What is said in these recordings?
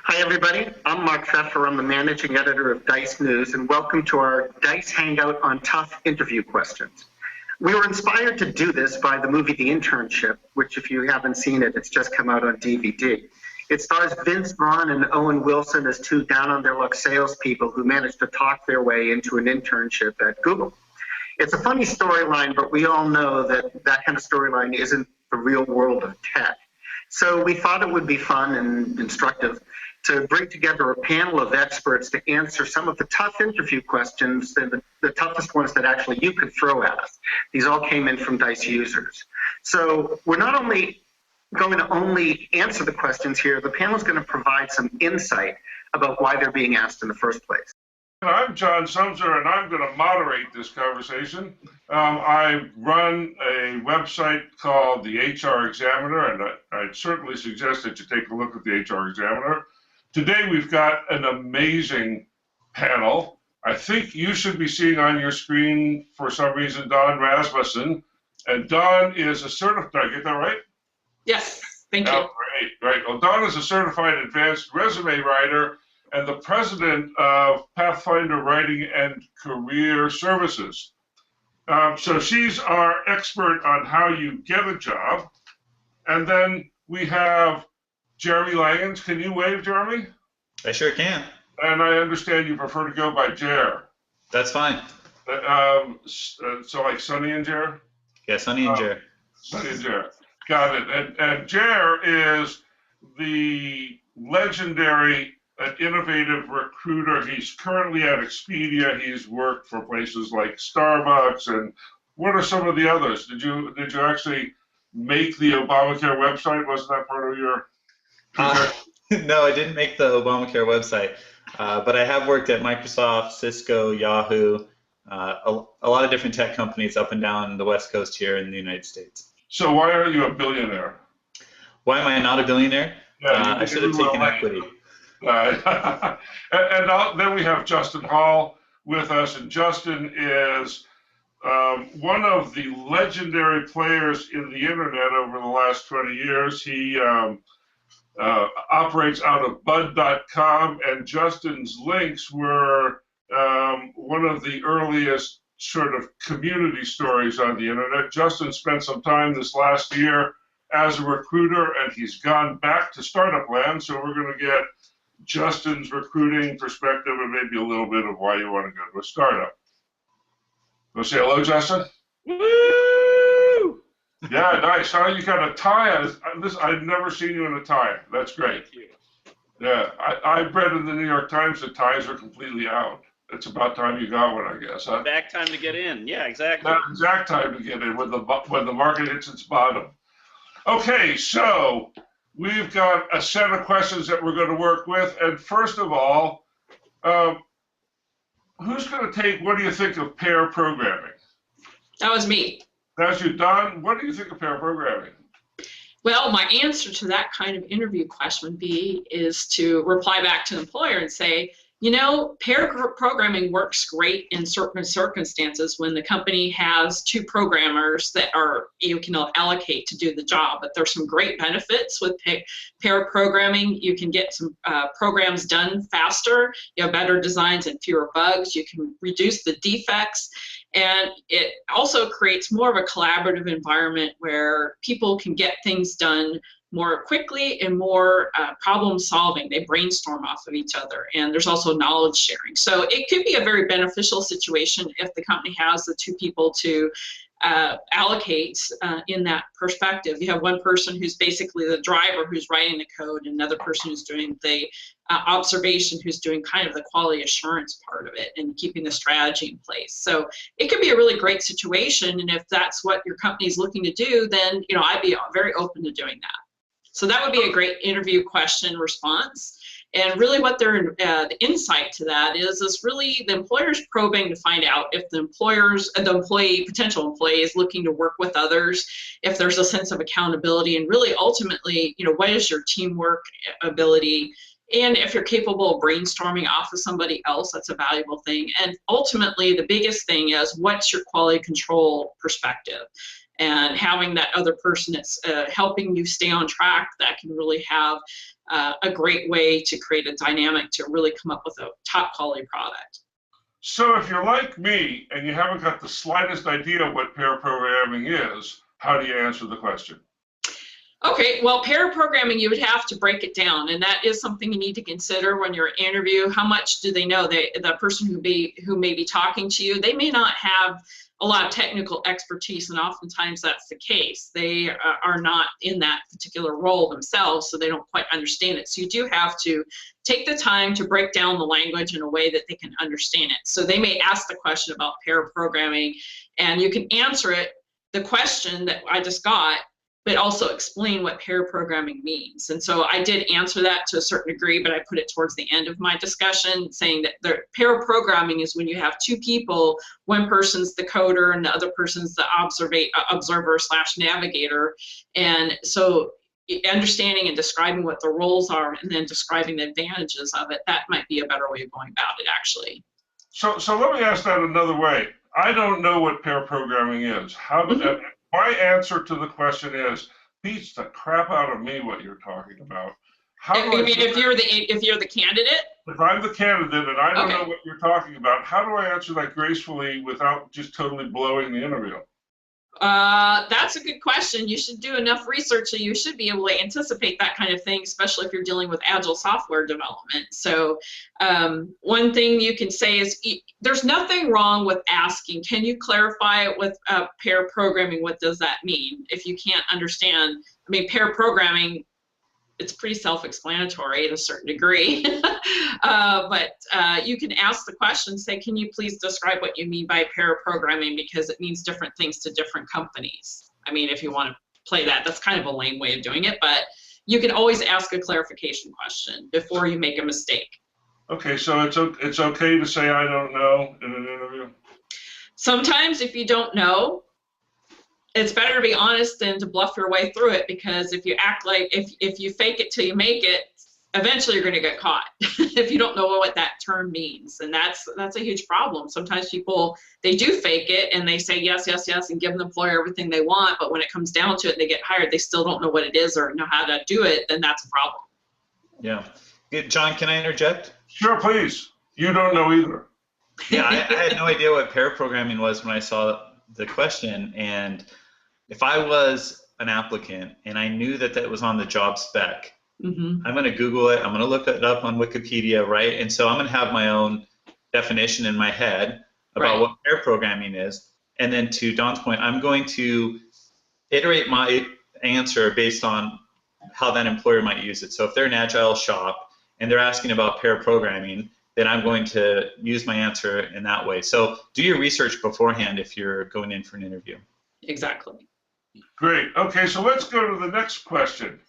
Hi, everybody. I'm Mark Pfeffer. I'm the managing editor of Dice News, and welcome to our Dice Hangout on tough interview questions. We were inspired to do this by the movie The Internship, which, if you haven't seen it, it's just come out on DVD. It stars Vince Vaughn and Owen Wilson as two down-on-their-luck salespeople who managed to talk their way into an internship at Google. It's a funny storyline, but we all know that that kind of storyline isn't the real world of tech. So we thought it would be fun and instructive to bring together a panel of experts to answer some of the tough interview questions, and the toughest ones that actually you could throw at us. These all came in from DICE users. So we're not only going to answer the questions here, the panel is going to provide some insight about why they're being asked in the first place. I'm John Sumser, and I'm going to moderate this conversation. I run a website called the HR Examiner, and I'd certainly suggest that you take a look at the HR Examiner. Today, we've got an amazing panel. I think you should be seeing on your screen, for some reason, Don Rasmussen. And Don is a certified, did I get that right? Yes, thank you. Great. Well, Don is a certified advanced resume writer and the president of Pathfinder Writing and Career Services. So she's our expert on how you get a job. And then we have Jeremy Langhans. Can you wave, Jeremy? I sure can. And I understand you prefer to go by Jer. That's fine. So like Sonny and Jer? Yeah, Sonny and Jer. Sonny and Jer. Got it. And Jer is the legendary innovative recruiter. He's currently at Expedia. He's worked for places like Starbucks. And what are some of the others? Did you actually make the Obamacare website? Wasn't that part of your? No, I didn't make the Obamacare website, but I have worked at Microsoft, Cisco, Yahoo, a lot of different tech companies up and down the West Coast here in the United States. So why are you a billionaire? Why am I not a billionaire? Yeah, I should have taken equity. And then we have Justin Hall with us, and Justin is one of the legendary players in the internet over the last 20 years. He operates out of bud.com, and Justin's links were one of the earliest sort of community stories on the internet. Justin spent some time this last year as a recruiter, and he's gone back to startup land, so we're going to get Justin's recruiting perspective and maybe a little bit of why you want to go to a startup. Go say hello, Justin. Woo! Yeah, nice. Huh? You got a tie. I've never seen you in a tie. That's great. Thank you. Yeah, I read in the New York Times that ties are completely out. It's about time you got one, I guess. Huh? Back time to get in. Yeah, exactly. That exact time to get in when the market hits its bottom. Okay, so we've got a set of questions that we're going to work with. And first of all, who's going to take, what do you think of pair programming? That was me. That's you, Don. What do you think of pair programming? Well, my answer to that kind of interview question is to reply back to the employer and say, you know, pair programming works great in certain circumstances when the company has two programmers that you can allocate to do the job. But there's some great benefits with pair programming. You can get some programs done faster. You have better designs and fewer bugs. You can reduce the defects. And it also creates more of a collaborative environment where people can get things done more quickly and more problem solving. They brainstorm off of each other, and there's also knowledge sharing. So it could be a very beneficial situation if the company has the two people to allocate in that perspective. You have one person who's basically the driver who's writing the code, and another person who's doing the observation, who's doing kind of the quality assurance part of it and keeping the strategy in place. So it could be a really great situation, and if that's what your company is looking to do, then I'd be very open to doing that. So that would be a great interview question response. And really what the insight to that is really the employer's probing to find out if the potential employee is looking to work with others, if there's a sense of accountability, and really ultimately, what is your teamwork ability, and if you're capable of brainstorming off of somebody else, that's a valuable thing. And ultimately, the biggest thing is what's your quality control perspective. And having that other person that's helping you stay on track, that can really have a great way to create a dynamic to really come up with a top quality product. So if you're like me and you haven't got the slightest idea what pair programming is, how do you answer the question? Okay, well, pair programming, you would have to break it down, and that is something you need to consider when you're interview. How much do they know? The person who may be talking to you, they may not have a lot of technical expertise, and oftentimes that's the case. They are not in that particular role themselves, so they don't quite understand it. So you do have to take the time to break down the language in a way that they can understand it. So they may ask the question about pair programming, and you can answer it, the question that I just got, but also explain what pair programming means. And so I did answer that to a certain degree, but I put it towards the end of my discussion, saying that the pair programming is when you have two people, one person's the coder and the other person's the observer/navigator. And so understanding and describing what the roles are and then describing the advantages of it, that might be a better way of going about it, actually. So let me ask that another way. I don't know what pair programming is. My answer to the question is, beats the crap out of me what you're talking about. If you're the candidate? If I'm the candidate and I don't Okay. know what you're talking about, how do I answer that gracefully without just totally blowing the interview? That's a good question. You should do enough research so you should be able to anticipate that kind of thing, especially if you're dealing with agile software development. So one thing you can say is there's nothing wrong with asking, can you clarify with pair programming, what does that mean? If you can't understand, I mean, pair programming, it's pretty self-explanatory to a certain degree, but you can ask the question, say, can you please describe what you mean by pair programming, because it means different things to different companies. I mean, if you want to play that, that's kind of a lame way of doing it, but you can always ask a clarification question before you make a mistake. Okay, so it's okay to say I don't know in an interview? Sometimes if you don't know, it's better to be honest than to bluff your way through it, because if you act like, if you fake it till you make it, eventually you're going to get caught if you don't know what that term means. And that's a huge problem. Sometimes people, they do fake it and they say yes, yes, yes, and give the employer everything they want, but when it comes down to it and they get hired, they still don't know what it is or know how to do it, then that's a problem. Yeah. John, can I interject? Sure, please. You don't know either. Yeah, I had no idea what pair programming was when I saw the question, and if I was an applicant and I knew that that was on the job spec, I'm going to Google it, I'm going to look it up on Wikipedia, right? And so I'm going to have my own definition in my head about what pair programming is. And then to Don's point, I'm going to iterate my answer based on how that employer might use it. So if they're an agile shop and they're asking about pair programming, then I'm going to use my answer in that way. So do your research beforehand if you're going in for an interview. Exactly. Great. Okay, so let's go to the next question.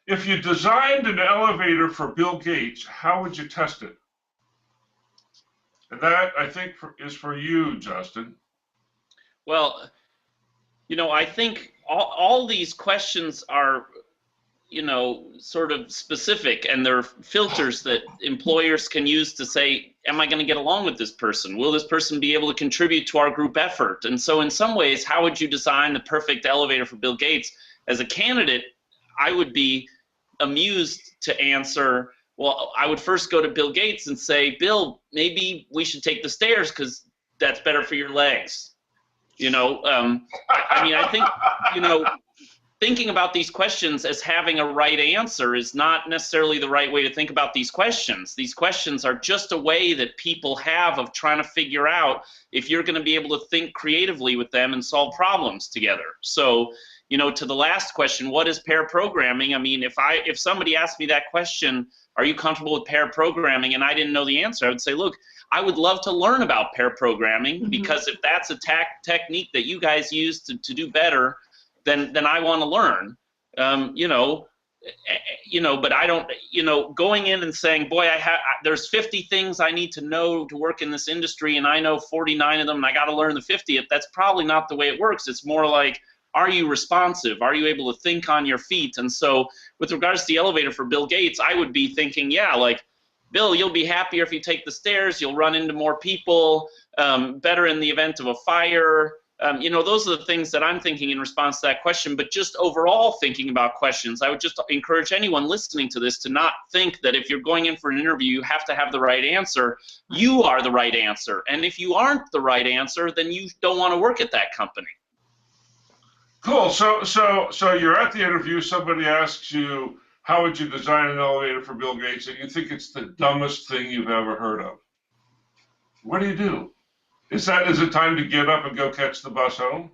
If you designed an elevator for Bill Gates, how would you test it? And that, I think, is for you, Justin. Well, I think all these questions are, sort of specific, and they're filters that employers can use to say, am I going to get along with this person? Will this person be able to contribute to our group effort? And so in some ways, how would you design the perfect elevator for Bill Gates? As a candidate, I would be amused to answer, well, I would first go to Bill Gates and say, Bill, maybe we should take the stairs because that's better for your legs. I think, thinking about these questions as having a right answer is not necessarily the right way to think about these questions. These questions are just a way that people have of trying to figure out if you're going to be able to think creatively with them and solve problems together. So, to the last question, what is pair programming? I mean, if somebody asked me that question, are you comfortable with pair programming? And I didn't know the answer, I would say, look, I would love to learn about pair programming, because if that's a technique that you guys use to do better, then I want to learn, but I don't, going in and saying, boy, there's 50 things I need to know to work in this industry, and I know 49 of them, and I got to learn the 50th. That's probably not the way it works. It's more like, are you responsive? Are you able to think on your feet? And so with regards to the elevator for Bill Gates, I would be thinking, yeah, like, Bill, you'll be happier if you take the stairs. You'll run into more people, better in the event of a fire. those are the things that I'm thinking in response to that question. But just overall thinking about questions, I would just encourage anyone listening to this to not think that if you're going in for an interview, you have to have the right answer. You are the right answer. And if you aren't the right answer, then you don't want to work at that company. Cool. So you're at the interview. Somebody asks you, how would you design an elevator for Bill Gates? And you think it's the dumbest thing you've ever heard of. What do? Is it time to get up and go catch the bus home?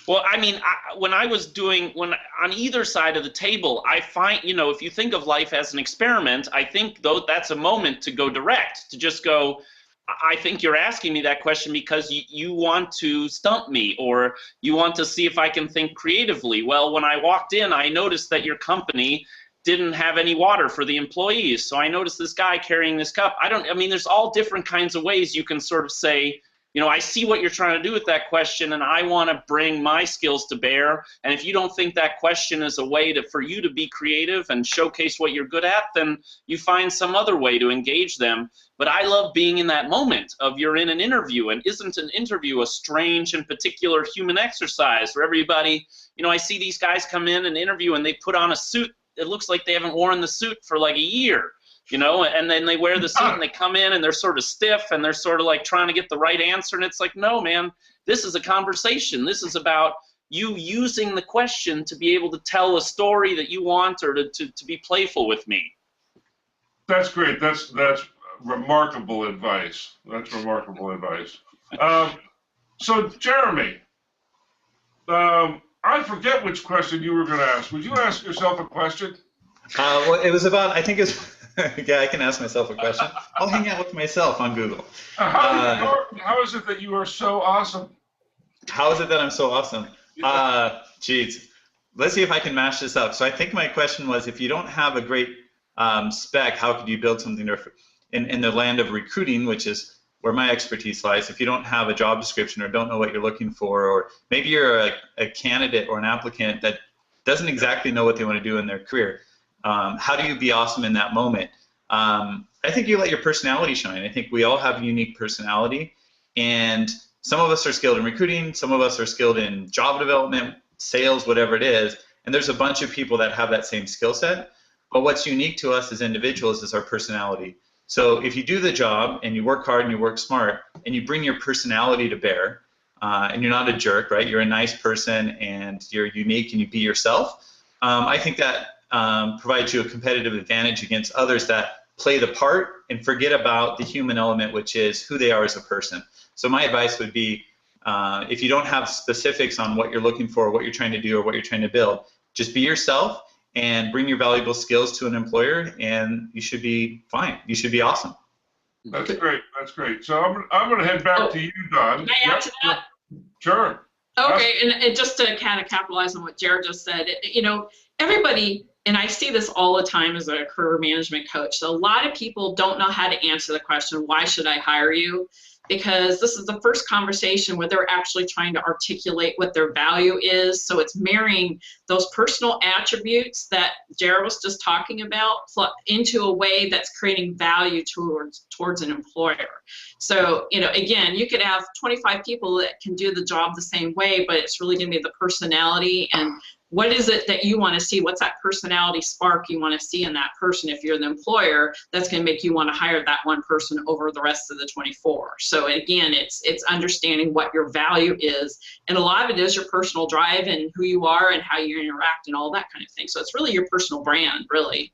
Well, I mean, when on either side of the table, I find, if you think of life as an experiment, I think though that's a moment to go direct, to just go, I think you're asking me that question because you want to stump me, or you want to see if I can think creatively. Well, when I walked in, I noticed that your company didn't have any water for the employees. So I noticed this guy carrying this cup. There's all different kinds of ways you can sort of say, I see what you're trying to do with that question, and I want to bring my skills to bear. And if you don't think that question is a way for you to be creative and showcase what you're good at, then you find some other way to engage them. But I love being in that moment of you're in an interview, and isn't an interview a strange and particular human exercise where everybody, I see these guys come in and interview and they put on a suit. It looks like they haven't worn the suit for like a year. And then they wear the suit and they come in and they're sort of stiff and they're sort of like trying to get the right answer. And it's like, no, man, this is a conversation. This is about you using the question to be able to tell a story that you want, or to be playful with me. That's great. That's remarkable advice. That's remarkable advice. So Jeremy, I forget which question you were going to ask. Would you ask yourself a question? Well, it was about, I think it's, yeah, I can ask myself a question. I'll hang out with myself on Google. How is it that you are so awesome? How is it that I'm so awesome? Geez, let's see if I can mash this up. So I think my question was, if you don't have a great spec, how could you build something different? In the land of recruiting, which is where my expertise lies, if you don't have a job description or don't know what you're looking for, or maybe you're a candidate or an applicant that doesn't exactly know what they want to do in their career, how do you be awesome in that moment? I think you let your personality shine. I think we all have a unique personality, and some of us are skilled in recruiting, some of us are skilled in job development, sales, whatever it is, and there's a bunch of people that have that same skill set. But what's unique to us as individuals is our personality. So if you do the job and you work hard and you work smart and you bring your personality to bear, and you're not a jerk, right? You're a nice person and you're unique and you be yourself. I think that provides you a competitive advantage against others that play the part and forget about the human element, which is who they are as a person. So my advice would be, if you don't have specifics on what you're looking for, what you're trying to do, or what you're trying to build, just be yourself and bring your valuable skills to an employer, and you should be fine. You should be awesome. That's great. That's great. So I'm going to head back to you, Don. Can I add to that? Sure. Okay, and just to kind of capitalize on what Jared just said, everybody, and I see this all the time as a career management coach, so a lot of people don't know how to answer the question, why should I hire you? Because this is the first conversation where they're actually trying to articulate what their value is. So it's marrying those personal attributes that Jared was just talking about into a way that's creating value towards an employer. So, again, you could have 25 people that can do the job the same way, but it's really going to be the personality and what is it that you want to see? What's that personality spark you want to see in that person if you're the employer that's going to make you want to hire that one person over the rest of the 24? So again, it's understanding what your value is. And a lot of it is your personal drive and who you are and how you interact and all that kind of thing. So it's really your personal brand, really.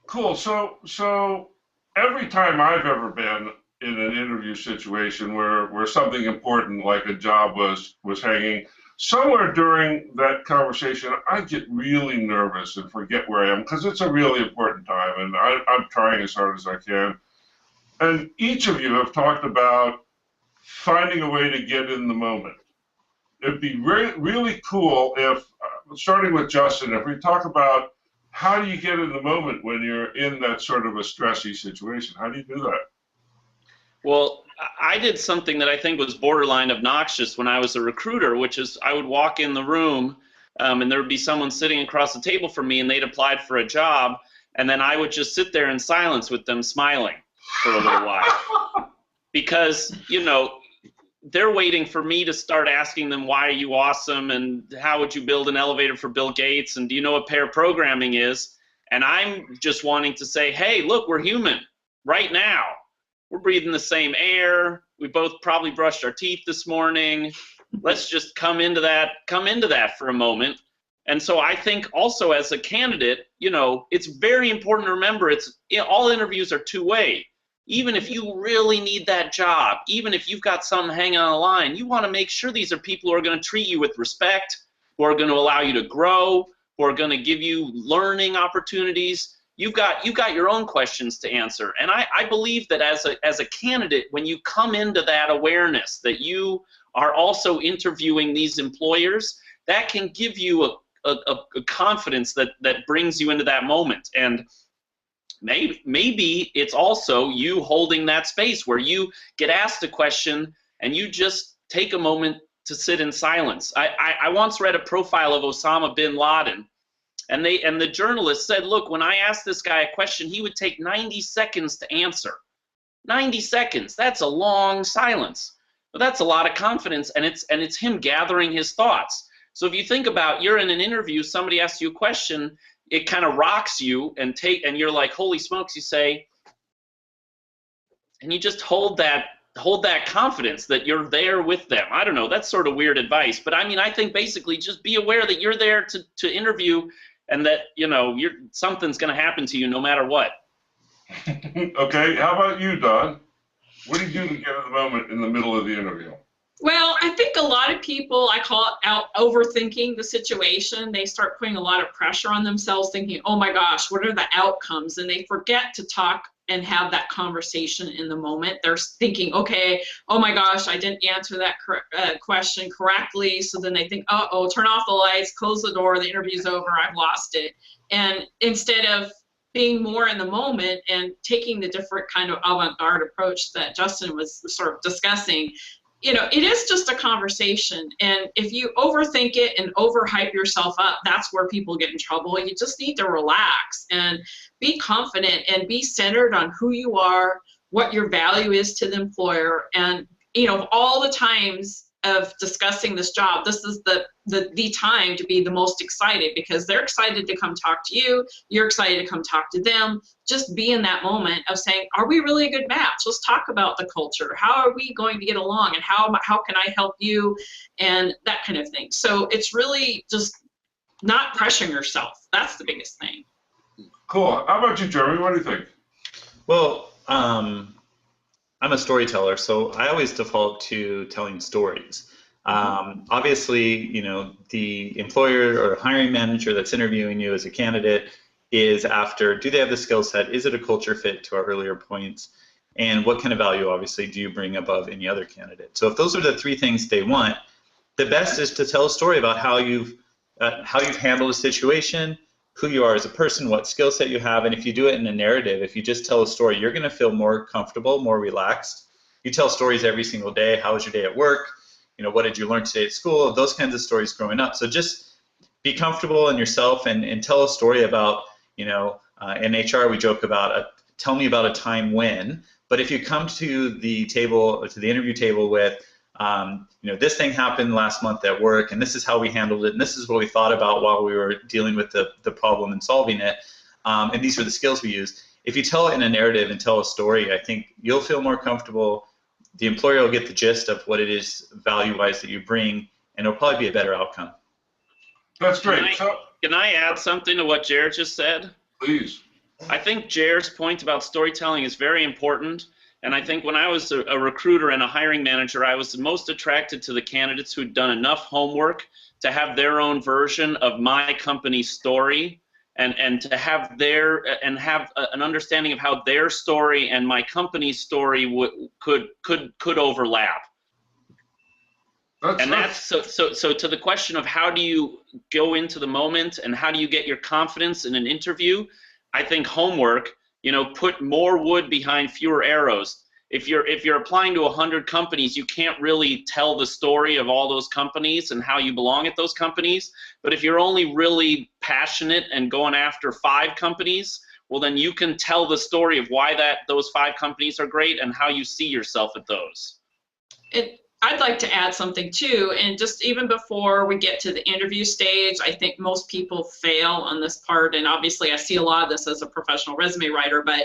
Cool. So every time I've ever been in an interview situation where something important like a job was hanging, somewhere during that conversation, I get really nervous and forget where I am because it's a really important time, and I'm trying as hard as I can. And each of you have talked about finding a way to get in the moment. It'd be really cool if, starting with Justin, if we talk about how do you get in the moment when you're in that sort of a stressy situation? How do you do that? Well, I did something that I think was borderline obnoxious when I was a recruiter, which is I would walk in the room and there would be someone sitting across the table from me and they'd applied for a job, and then I would just sit there in silence with them smiling for a little while. Because, they're waiting for me to start asking them, why are you awesome, and how would you build an elevator for Bill Gates, and do you know what pair programming is? And I'm just wanting to say, hey, look, we're human right now. We're breathing the same air. We both probably brushed our teeth this morning. Let's just come into that for a moment. And so I think also as a candidate, you know, it's very important to remember all interviews are two-way. Even if you really need that job, even if you've got something hanging on the line, you want to make sure these are people who are going to treat you with respect, who are going to allow you to grow, who are going to give you learning opportunities. You've got your own questions to answer. And I believe that as a candidate, when you come into that awareness that you are also interviewing these employers, that can give you a confidence that brings you into that moment. And maybe it's also you holding that space where you get asked a question and you just take a moment to sit in silence. I once read a profile of Osama bin Laden, and the journalist said, look, when I asked this guy a question, he would take 90 seconds to answer. 90 seconds, that's a long silence. But that's a lot of confidence, and it's him gathering his thoughts. So if you think about, you're in an interview, somebody asks you a question, it kind of rocks you, and you're like, holy smokes, you say, and you just hold that confidence that you're there with them. I don't know, that's sort of weird advice, but I mean, I think basically just be aware that you're there to interview, and that, you know, something's going to happen to you no matter what. Okay, how about you, Don? What do you do to get in the moment in the middle of the interview? Well, I think a lot of people, I call it out overthinking the situation. They start putting a lot of pressure on themselves, thinking, oh my gosh, what are the outcomes? And they forget to talk and have that conversation in the moment. They're thinking, okay, oh my gosh, I didn't answer that question correctly. So then they think, uh-oh, turn off the lights, close the door, the interview's over, I've lost it. And instead of being more in the moment and taking the different kind of avant-garde approach that Justin was sort of discussing, you know, it is just a conversation. And if you overthink it and overhype yourself up, that's where people get in trouble. You just need to relax and be confident and be centered on who you are, what your value is to the employer. And, you know, all the times of discussing this job, this is the time to be the most excited, because they're excited to come talk to you, you're excited to come talk to them. Just be in that moment of saying, are we really a good match? Let's talk about the culture. How are we going to get along, and how can I help you, and that kind of thing. So it's really just not pressuring yourself. That's the biggest thing. Cool. How about you, Jeremy? What do you think? Well, I'm a storyteller, so I always default to telling stories. Obviously, you know, the employer or hiring manager that's interviewing you as a candidate is after, do they have the skill set? Is it a culture fit, to our earlier points? And what kind of value, obviously, do you bring above any other candidate? So if those are the three things they want, the best is to tell a story about how you've handled a situation, who you are as a person, what skill set you have. And if you do it in a narrative, if you just tell a story, you're going to feel more comfortable, more relaxed. You tell stories every single day. How was your day at work? You know, what did you learn today at school? Those kinds of stories growing up. So just be comfortable in yourself and tell a story about, you know, in HR we joke about, tell me about a time when. But if you come to the table, to the interview table with, you know, this thing happened last month at work, and this is how we handled it, and this is what we thought about while we were dealing with the problem and solving it, and these are the skills we use. If you tell it in a narrative and tell a story, I think you'll feel more comfortable. The employer will get the gist of what it is value-wise that you bring, and it'll probably be a better outcome. That's great. Can I add something to what Jared just said? Please. I think Jared's point about storytelling is very important. And I think when I was a recruiter and a hiring manager, I was most attracted to the candidates who'd done enough homework to have their own version of my company's story, and to have an understanding of how their story and my company's story could overlap. So to the question of how do you go into the moment and how do you get your confidence in an interview, I think homework. You know, put more wood behind fewer arrows. If you're applying to 100 companies, you can't really tell the story of all those companies and how you belong at those companies. But if you're only really passionate and going after 5 companies, well, then you can tell the story of why those 5 companies are great and how you see yourself at those. I'd like to add something too, and just even before we get to the interview stage, I think most people fail on this part, and obviously I see a lot of this as a professional resume writer, but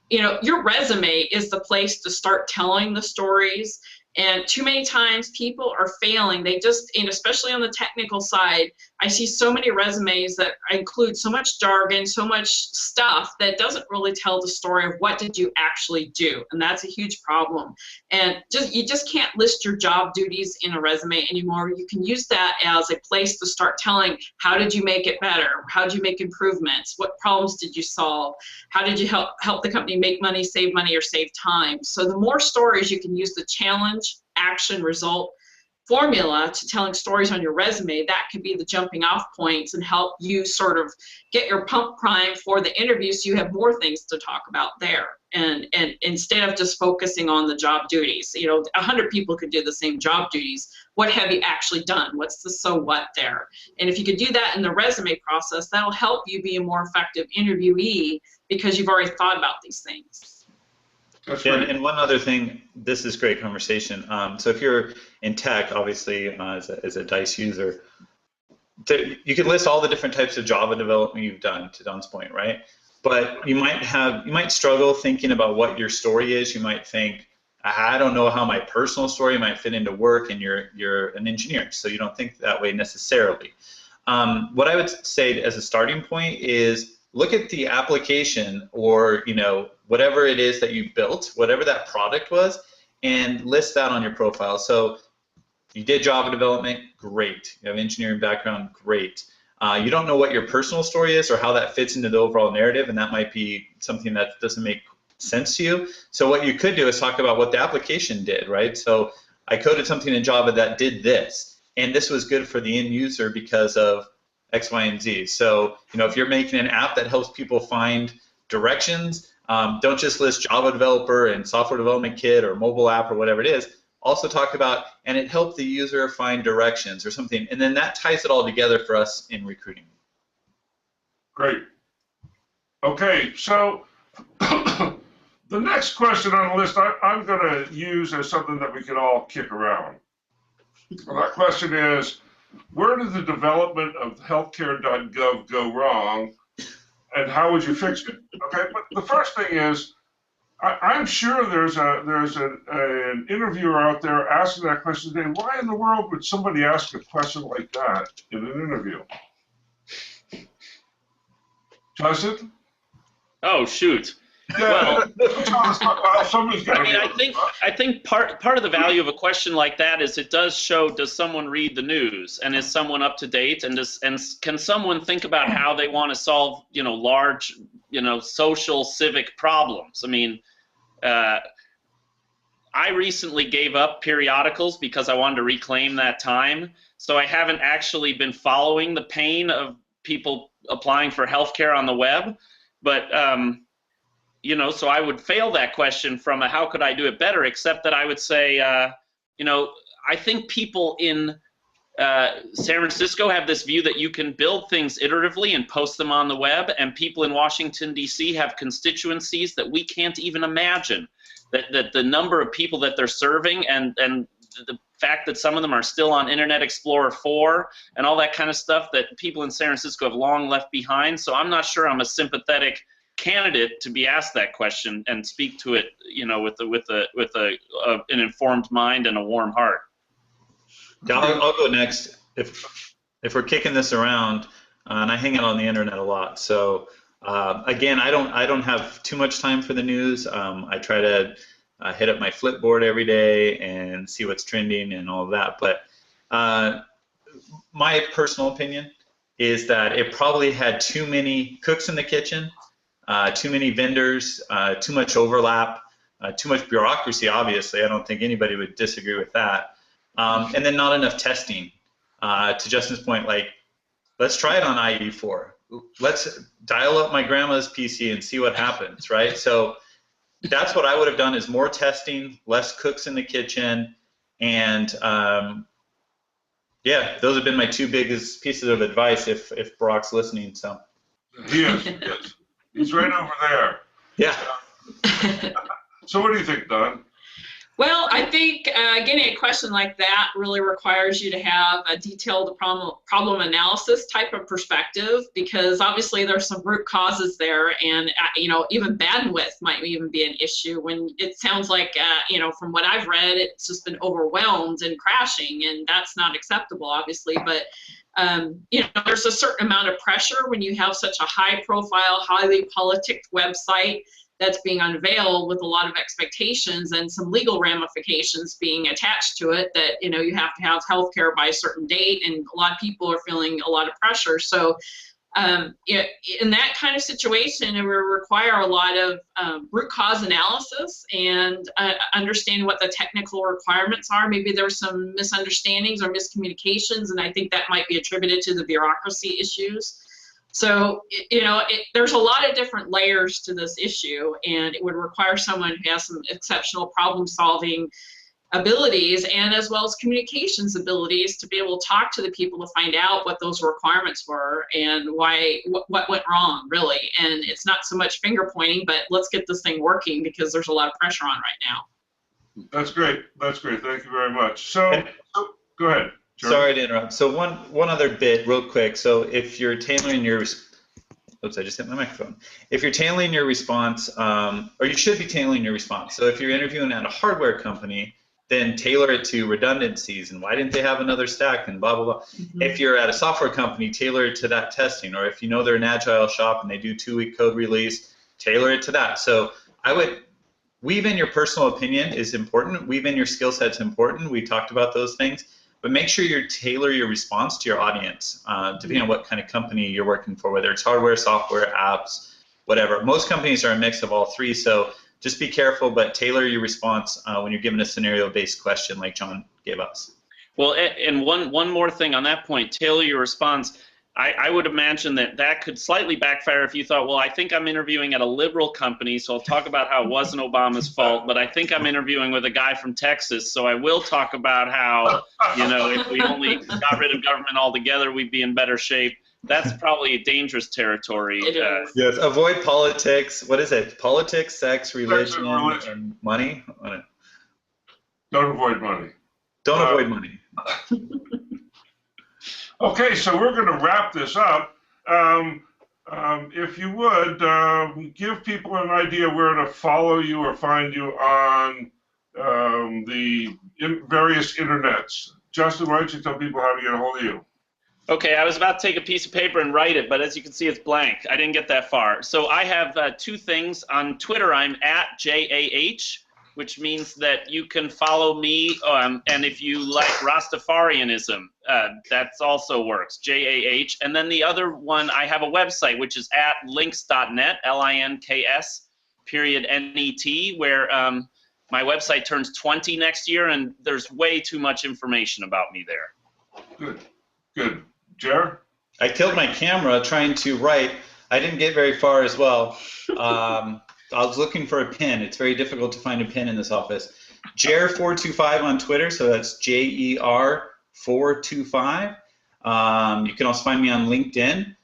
you know, your resume is the place to start telling the stories. And too many times people are failing. They just, and especially on the technical side, I see so many resumes that include so much jargon, so much stuff that doesn't really tell the story of what did you actually do. And that's a huge problem. And you just can't list your job duties in a resume anymore. You can use that as a place to start telling, how did you make it better? How did you make improvements? What problems did you solve? How did you help the company make money, or save time? So the more stories you can use, the challenge, action, result formula to telling stories on your resume, that could be the jumping off points and help you sort of get your pump prime for the interview, so you have more things to talk about there. And instead of just focusing on the job duties, you know, 100 people could do the same job duties. What have you actually done? What's the so what there? And if you could do that in the resume process, that'll help you be a more effective interviewee because you've already thought about these things. That's Yeah, right. and one other thing, this is great conversation. So if you're in tech, obviously, as a DICE user, you can list all the different types of Java development you've done, to Don's point, right? But you might struggle thinking about what your story is. You might think, I don't know how my personal story might fit into work, and you're an engineer, so you don't think that way necessarily. What I would say as a starting point is look at the application, or whatever it is that you built, whatever that product was, and list that on your profile. So you did Java development, great. You have engineering background, great. You don't know what your personal story is or how that fits into the overall narrative, and that might be something that doesn't make sense to you. So what you could do is talk about what the application did, right? So I coded something in Java that did this, and this was good for the end user because of X, Y, and Z. So if you're making an app that helps people find directions, don't just list Java developer and software development kit or mobile app or whatever it is. Also talk about, and it helped the user find directions or something, and then that ties it all together for us in recruiting. Great. Okay, so the next question on the list I'm going to use as something that we can all kick around. Well, that question is, where did the development of healthcare.gov go wrong, and how would you fix it? Okay, but the first thing is, I'm sure there's an interviewer out there asking that question today. Why in the world would somebody ask a question like that in an interview? Justin? Oh, shoot. Yeah. Well, somebody's got to be. I think part of the value of a question like that is it does show, does someone read the news, and is someone up to date, and can someone think about how they want to solve large social civic problems? I mean, I recently gave up periodicals because I wanted to reclaim that time, so I haven't actually been following the pain of people applying for healthcare on the web, but so I would fail that question from a how could I do it better, except that I would say, I think people in San Francisco have this view that you can build things iteratively and post them on the web, and people in Washington, D.C. have constituencies that we can't even imagine, that the number of people that they're serving, and the fact that some of them are still on Internet Explorer 4 and all that kind of stuff that people in San Francisco have long left behind. So I'm not sure I'm a sympathetic candidate to be asked that question and speak to it, with an informed mind and a warm heart. Yeah, I'll go next. If we're kicking this around, and I hang out on the internet a lot, so again, I don't have too much time for the news. I try to hit up my Flipboard every day and see what's trending and all of that. But my personal opinion is that it probably had too many cooks in the kitchen. Too many vendors, too much overlap, too much bureaucracy, obviously. I don't think anybody would disagree with that. And then not enough testing. To Justin's point, like, let's try it on IE4. Let's dial up my grandma's PC and see what happens, right? So that's what I would have done, is more testing, less cooks in the kitchen, and yeah, those have been my two biggest pieces of advice if Brock's listening. So He is. He's right over there. yeah. So what do you think, Don? Well, I think getting a question like that really requires you to have a detailed problem analysis type of perspective, because obviously there's some root causes there, and even bandwidth might even be an issue when it sounds like from what I've read, it's just been overwhelmed and crashing, and that's not acceptable, obviously. But there's a certain amount of pressure when you have such a high-profile, highly politicked website that's being unveiled with a lot of expectations and some legal ramifications being attached to it, that you have to have healthcare by a certain date, and a lot of people are feeling a lot of pressure. So in that kind of situation, it will require a lot of root cause analysis and understand what the technical requirements are. Maybe there's some misunderstandings or miscommunications, and I think that might be attributed to the bureaucracy issues. So, there's a lot of different layers to this issue, and it would require someone who has some exceptional problem-solving abilities, and as well as communications abilities, to be able to talk to the people to find out what those requirements were and what went wrong, really. And it's not so much finger pointing, but let's get this thing working, because there's a lot of pressure on right now. That's great. That's great. Thank you very much. So go ahead. Jeremy. Sorry to interrupt. So one other bit real quick. So if you're tailoring your, oops, I just hit my microphone. If you're tailoring your response, or you should be tailoring your response. So if you're interviewing at a hardware company, then tailor it to redundancies and why didn't they have another stack and blah, blah, blah. Mm-hmm. If you're at a software company, tailor it to that testing. Or if they're an agile shop and they do 2-week code release, tailor it to that. So I would weave in your personal opinion is important. Weave in your skill set's important. We talked about those things. But make sure you tailor your response to your audience, depending on what kind of company you're working for, whether it's hardware, software, apps, whatever. Most companies are a mix of all three, so just be careful, but tailor your response when you're given a scenario-based question like John gave us. Well, and one more thing on that point, tailor your response. I would imagine that could slightly backfire if you thought, well, I think I'm interviewing at a liberal company, so I'll talk about how it wasn't Obama's fault, but I think I'm interviewing with a guy from Texas, so I will talk about how, if we only got rid of government altogether, we'd be in better shape. That's probably dangerous territory. Yes, avoid politics. What is it? Politics, sex, religion, and money? Don't avoid money. Don't avoid money. Okay, so we're going to wrap this up. If you would, give people an idea where to follow you or find you on the various internets. Justin, why don't you tell people how to get a hold of you? Okay, I was about to take a piece of paper and write it, but as you can see, it's blank. I didn't get that far. So I have two things. On Twitter, I'm at JAH, which means that you can follow me, and if you like Rastafarianism, that also works, JAH. And then the other one, I have a website, which is at links.net, LINKS.net, where my website turns 20 next year, and there's way too much information about me there. Good, good. Jer? I killed my camera trying to write. I didn't get very far as well. I was looking for a pin. It's very difficult to find a pin in this office. Jer425 on Twitter, so that's JER425. You can also find me on LinkedIn.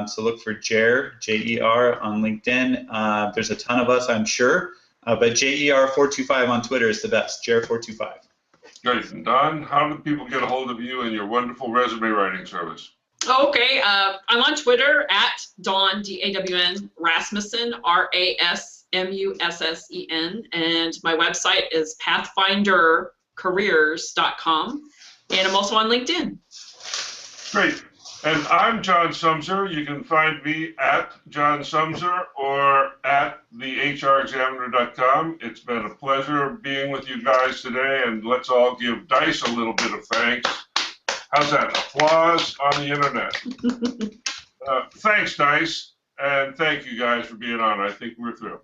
So look for Jer, J-E-R on LinkedIn. There's a ton of us, I'm sure. But JER425 on Twitter is the best, Jer425. Great. And Don, how do people get a hold of you and your wonderful resume writing service? Okay, I'm on Twitter at Dawn, D-A-W-N, Rasmussen, R-A-S-M-U-S-S-E-N, and my website is pathfindercareers.com, and I'm also on LinkedIn. Great. And I'm John Sumser. You can find me at John Sumser or at thehrexaminer.com. It's been a pleasure being with you guys today, and let's all give Dice a little bit of thanks. How's that? Applause on the internet. Thanks, Dice, and thank you guys for being on. I think we're through.